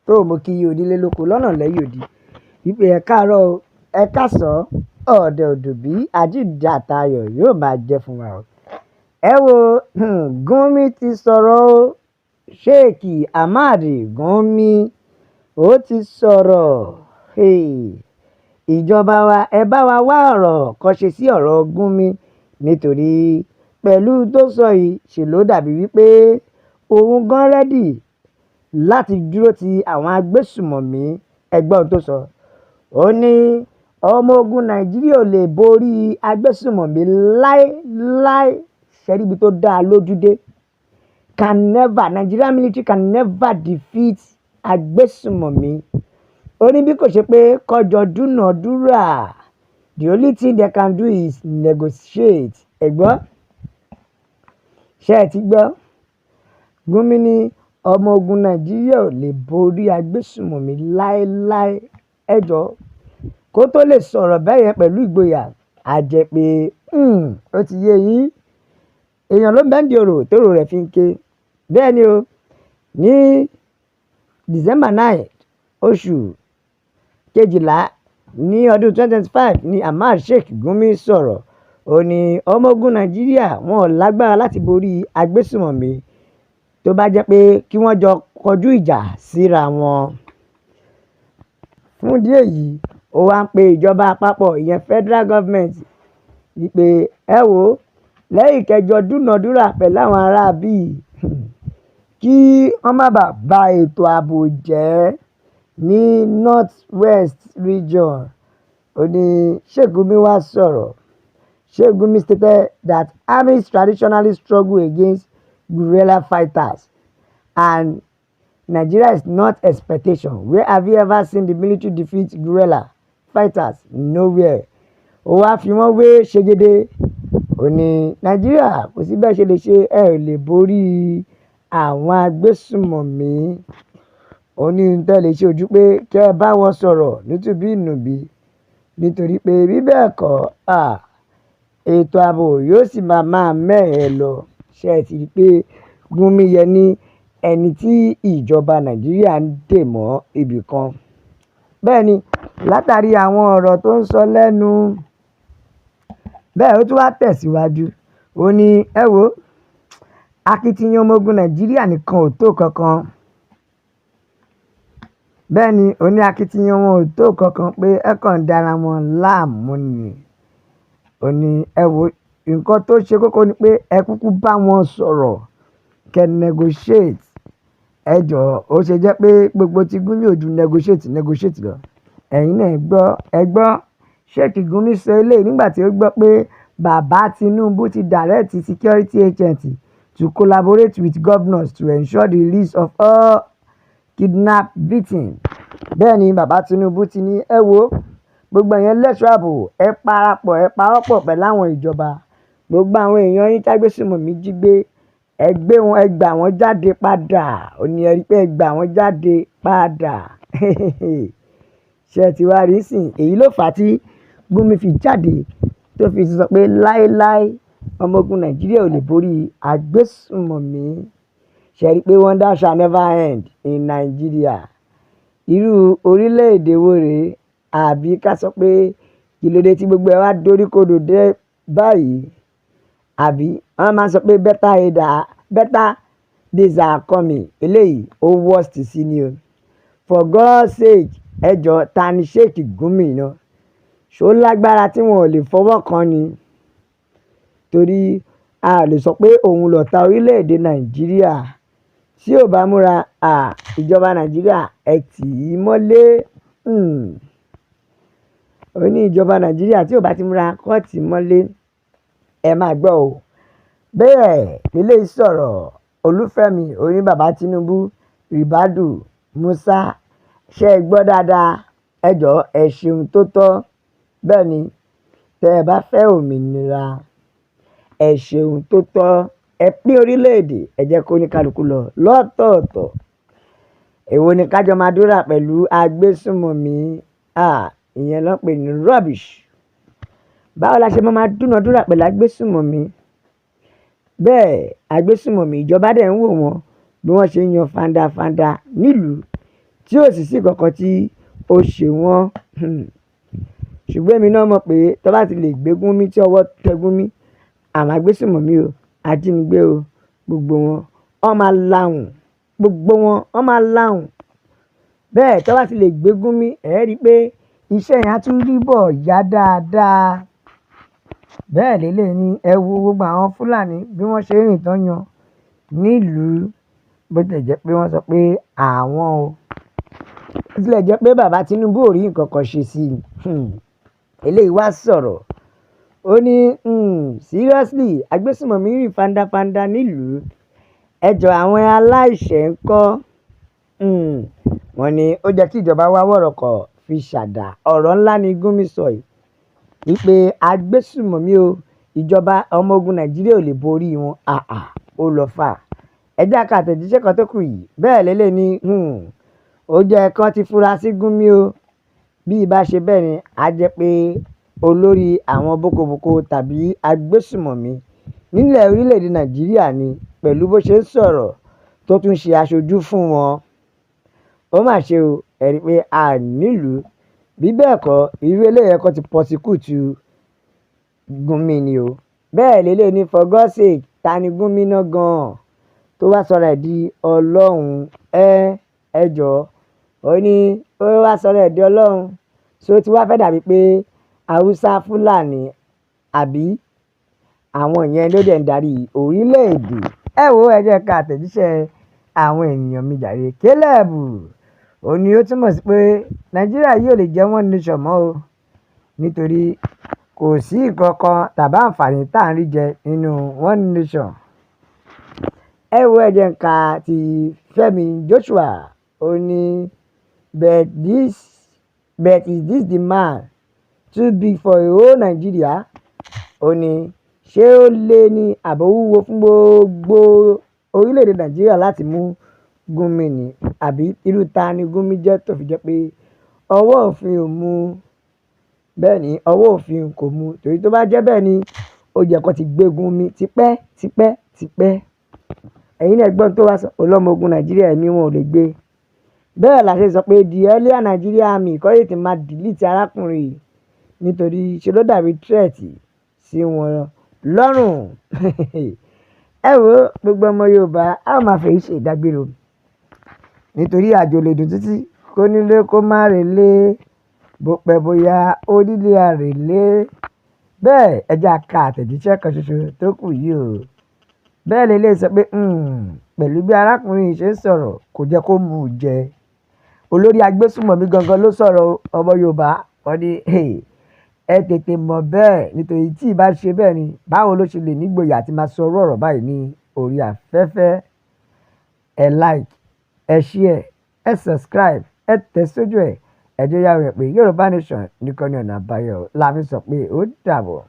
tó mo kí yín onílé lóko lọ́nà lẹ́yìn odi wípé ẹ káàárọ̀ o, ẹ káàsán ọ̀dẹ̀ òdòbí àjíǹde àtayọ̀ yóò máa jẹ́ fún wa o. Ẹ wo Gumi ti sọ̀rọ̀ o, Sheikh Ahmad Gumi ó ti sọ̀rọ̀. Ìjọba wa ẹ bá wa wá ọ̀rọ̀ kan ṣe sí ọ̀rọ̀ Gumi nítorí pẹ̀lú tó sọ yìí ṣe ló dàbí wípé òun gan rẹ́dì láti dúró ti àwọn agbésùmọ̀mí. Ẹgbọ́n tó sọ, ó ní ọmọ ogun Nàìjíríà ò lè borí agbésùmọ̀mí láéláé. Ṣẹ́ríbi tó dáa lójú dé, Nigerian military can never defeat agbésùmọ̀mí. Ó ní bí kò ṣe pé kọjọ dúnàádúrà, the only thing they can do is negotiate. Ẹ̀gbọ́n ṣe ẹ ti gbọ́, Gumi ní ọmọ ogun Nàìjíríà ò lè borí agbésùmọ̀mí láéláé. Ẹjọ́ kó tó lè sọ̀rọ̀ bẹ́ẹ̀ yẹn pẹ̀lú ìgboyà, a jẹ́ pé ó ti yé yín, èèyàn ló mẹ́ndì òrò tóró rẹ̀ fi ń ké. Bẹ́ẹ̀ ni o, ní December 9 oṣù kejìlá ní ọdún 2025 ni Ahmad Sheikh Gumi sọ̀rọ̀. Ó ní ọmọ ogun Nàìjíríà wọn ò lágbára láti borí agbésùmọ̀mí tó bá jẹ́ pé kí wọ́n jọ kọjú ìjà síra wọn. Fún díẹ̀ yìí, ó wá ń pe ìjọba àpapọ̀ ìyẹn federal government wípé ẹ wò ó, lẹ́yìn kẹjọ dúnàádúrà pẹ̀lú àwọn ará bíi kí wọ́n má bàa ba ètò ààbò jẹ́ ní North West region. Ó ní Sheikh Gumi wá sọ̀rọ̀. Sheikh Gumi stated that armies traditionally struggle against guerrilla fighters and Nigeria is not expectation. Where have you ever seen the military defeat guerrilla fighters? Nowhere. Ó wá fi wọ́n wé ṣegede. Ó ní Nàìjíríà kò sí bẹ́ẹ̀ ṣe lè ṣe ẹ ò lè borí àwọn agbésùmọ̀mí. Ó ní tẹ́ lè ṣe ojú pé kẹ́ ẹ bá wọn sọ̀rọ̀ nítubí ìnùbí nítorí pé bí bẹ́ẹ̀ kọ́ ètò ààbò yóò sì máa mẹ́hẹ̀ lọ. Ṣé ẹ ti rí pé Gumi yẹ ní ẹni tí ìjọba Nàìjíríà ń dè mọ́ ibì kan. Bẹ́ẹ̀ ni látàrí àwọn ọ̀rọ̀ tó ń sọ lẹ́nu, bẹ́ẹ̀ ó tún wá tẹ̀síwájú. Ó ní ẹ wo, akitiyan ọmọ ogun Nàìjíríà nìkan ò tó kankan. Bẹ́ẹ̀ ni ó ní akitiyan wọn ò tó kankan pé ẹ kàn ń dára wọn láàmú ni. Ó ní ẹ wo, nǹkan tó ṣe kókó ni pé ẹ kúkú bá wọn sọ̀rọ̀ kẹ́ negotiate. Ẹ jọ̀ọ́ ó ṣe jẹ́ pé gbogbo ti Gumi ò ju negotiate lọ. Ẹ̀yin náà gbọ́ Sheikh Gumi sọ eléyìí nígbà tí ó gbọ́ pé bàbá Tinubu ti direct security agents to collaborate with governors to ensure the release of all kidnapped victims. Bẹ́ẹ̀ ni bàbá Tinubu ti ní ẹ wo, gbogbo ẹ̀yin ẹlẹ́ṣọ́ ààbò ẹ parapọ̀ ẹ pawọ́pọ̀ pẹ̀lú àwọn ìjọba. Gbogbo àwọn èèyàn yín tágbésùmọ̀mí jí gbé, ẹ gbé wọn, ẹ gbà wọ́n jáde padà. Ó ní ẹ rí pé ẹ gbà wọ́n jáde padà. Ṣé ẹ ti wá rí sìn? Èyí ló fà á tí Gumi fi jáde tó fi sọ pé láéláé ọmọ ogun Nàìjíríà ò lè borí agbésùmọ̀mí. Ṣé ẹ rí pé wonder shall never end in Nigeria. Irú orílẹ̀-èdè wo rèé? Àbí ká sọ pé kí ló dé tí gbogbo ẹ wá doríkodò dé báyìí? Àbí wọ́n máa ń sọ pé better days are coming. Eléyìí ó worst sí ni o. For God's sake, ẹ jọ̀ọ́ ta ni Sheikh Gumi náà? Ṣó lágbára tí wọn ò lè fọwọ́ kan ni? Torí a lè sọ pé òun lọ̀tá orílẹ̀-èdè Nàìjíríà. Tí ò bá múra, ìjọba Nàìjíríà ẹ tì í mọ́lé. Ó ní ìjọba Nàìjíríà tí ò bá ti múra kọ́ tì í mọ́lé. Ẹ máa gbọ́ o. Bẹ́ẹ̀ eléyìí sọ̀rọ̀ Olúfẹ́mi oní bàbá Tinubu Ribadu Musa. Ṣé ẹ gbọ́ dáadáa? Ẹ jọ̀ọ́ ẹ ṣeun tó tọ́. Bẹ́ẹ̀ ni tẹ́ ẹ bá fẹ́ òmìnira, ẹ ṣeun tó tọ́. Ẹ pín orílẹ̀-èdè, ẹ jẹ́ kó ní kálukú lọ lọ́tọ̀ọ̀tọ̀. Èwo ni ká jọ máa dúrà pẹ̀lú agbésùmọ̀mí? Ìyẹn ló ń pè ní rubbish. Báwo la ṣe máa dúnàádúrà pẹ̀lú agbésùmọ̀mí? Bẹ́ẹ̀ agbésùmọ̀mí ìjọba dẹ̀ ń wò wọ́n bí wọ́n ṣe ń yan fandafanda nílùú tí ò sì sí kankan tí ó ṣe wọ́n. Ṣùgbọ́n èmi náà mọ̀ pé tó bá ti lè gbé Gúnmi tí ọwọ́ tẹ Gúnmi, àwọn agbésùnmọ̀mí o, ajínigbé o, gbogbo wọn wọ́n máa lahùn, gbogbo wọn wọ́n máa lahùn. Bẹ́ẹ̀ tó bá ti lè gbé Gúnmi, ẹ̀ rí i pé iṣẹ́ yẹn á tún rí bọ̀ yá dáadáa. Bẹ́ẹ̀ lélẹ̀ ni ẹ wo gbogbo àwọn Fúlàní bí wọ́n ṣe rìn tán yan nílùú, bó tilẹ̀ jẹ́ pé wọ́n sọ pé àwọn o, bó tilẹ̀ jẹ́ pé bàbá Tinubu ò rí nǹkan kan ṣe sí i. Eléyìí wá sọ̀rọ̀, ó ní seriously agbésùnmọ̀mí rìn fandafanda nílùú, ẹ jọ̀ọ́ àwọn aláìṣẹ̀ ń kọ́. Wọ́n ní ó jẹ́ kí ìjọba wá wọ̀rọ̀kọ̀ fi ṣàdá. Ọ̀rọ̀ ńlá ni Gúnmi sọ yìí wípé agbésùnmọ̀mí o, ìjọba ọmọ ogun Nàìjíríà ò lè borí wọn. Ó lọ fà. Ẹ jẹ́ ká àtẹ̀jíṣẹ́ kan tó kù yìí. Bẹ́ẹ̀ lélẹ̀ ni ó jẹ́ kán ti fura sí Gúnmi o. Bí ibà ṣe bẹ́ẹ̀ ni á jẹ́ pé olórí àwọn bókobòko tàbí agbésùnmọ̀mí nílẹ̀ orílẹ̀-èdè Nàìjíríà ni, pẹ̀lú bó ṣe ń sọ̀rọ̀ tó tún ṣe aṣojú fún wọn. Ó mà ṣe o, ẹ rí i pé a nílùú. Bí bẹ́ẹ̀ kọ́ irú eléyìí kọ́ ti prosecute Gúnmi ni o. Bẹ́ẹ̀ lélẹ̀ ni for God's sake, ta ni Gúnmi náà gan-an tó wá sọ̀rọ̀ ẹ̀ di Ọlọ́run? Ẹ jọ̀ọ́, ó ní ó wá sọ̀rọ̀ ẹ̀ di Ọlọ́run. So tí wàá fẹ́ dàbí pé Haúsá Fúlàní àbí àwọn ìyẹn ló dẹ̀ ń darí orílẹ̀-èdè. Ẹ wo ẹ jẹ́ ká àtẹ̀jíṣẹ́ àwọn ènìyàn mi jàre. Caleb ó ní ó túmọ̀ sí pé Nàìjíríà yóò lè jẹ́ one nation mọ́ o, nítorí kò sí nǹkan kan tàbí àǹfààní tá à ń rí jẹ nínú one nation. Ẹ wo ẹ jẹ́ ká ti Fẹ́mi Joshua, ó ní but is this the man too big for a whole Nigeria? Ó ní ṣé ó lé ní àbọ̀ wúwo fún gbogbo orílẹ̀-èdè Nàìjíríà láti mú Gúnmi ni, àbí irú ta ni Gúnmi jẹ́ tó fi jẹ́ pé ọwọ́ òfin ò mú? Bẹ́ẹ̀ ni ọwọ́ òfin kò mú, torí tó bá jẹ́ bẹ́ẹ̀ ni ó yẹ kó ti gbé Gúnmi tipẹ́. Ẹ̀yin náà gbọ́n tó wá sọ, ọlọ́mọ ogun Nàìjíríà ẹ̀mí wọn ò lè gbé. Bẹ́ẹ̀ la ṣe sọ pé the earlier Nigeria army kọ́ yìí ti máa delete arákùnrin yìí, nítorí ṣe ló dàbí threat sí wọn lọ́rùn. Ẹ wo gbogbo ọmọ Yorùbá, a ó máa fèyí ṣe ìdágbére o, nítorí àjò lè dùn títí kó nílé kó má relé, bó pẹ́ bóyá onílé àrèlé. Bẹ́ẹ̀ ẹ jẹ́ ká àtẹ̀jíṣẹ́ kan ṣoṣo tó kù yìí o. Bẹ́ẹ̀ lè sọ pé pẹ̀lú bí arákùnrin yìí ṣe ń sọ̀rọ̀ kò jẹ́ kó mú un jẹ. Olórí agbésùnmọ̀mí gangan ló sọ̀rọ̀ ọmọ Yorùbá. Wọ́n ní ẹ tètè mọ̀ bẹ́ẹ̀, nítorí tí ì bá ṣe bẹ́ẹ̀ ni báwo ló ṣe lè nígboyà àti máa sọ ọ̀rọ̀ báyìí ní orí afẹ́fẹ́. Ẹ like, ẹ share, ẹ subscribe, ẹ tẹ̀ sójú ẹ̀. Ẹ jẹ́ yàrá rẹ̀ pé Yorùbá Nation nìkan ni ọ̀nà àbáyọ. La fi sọ pé ó dàbọ̀.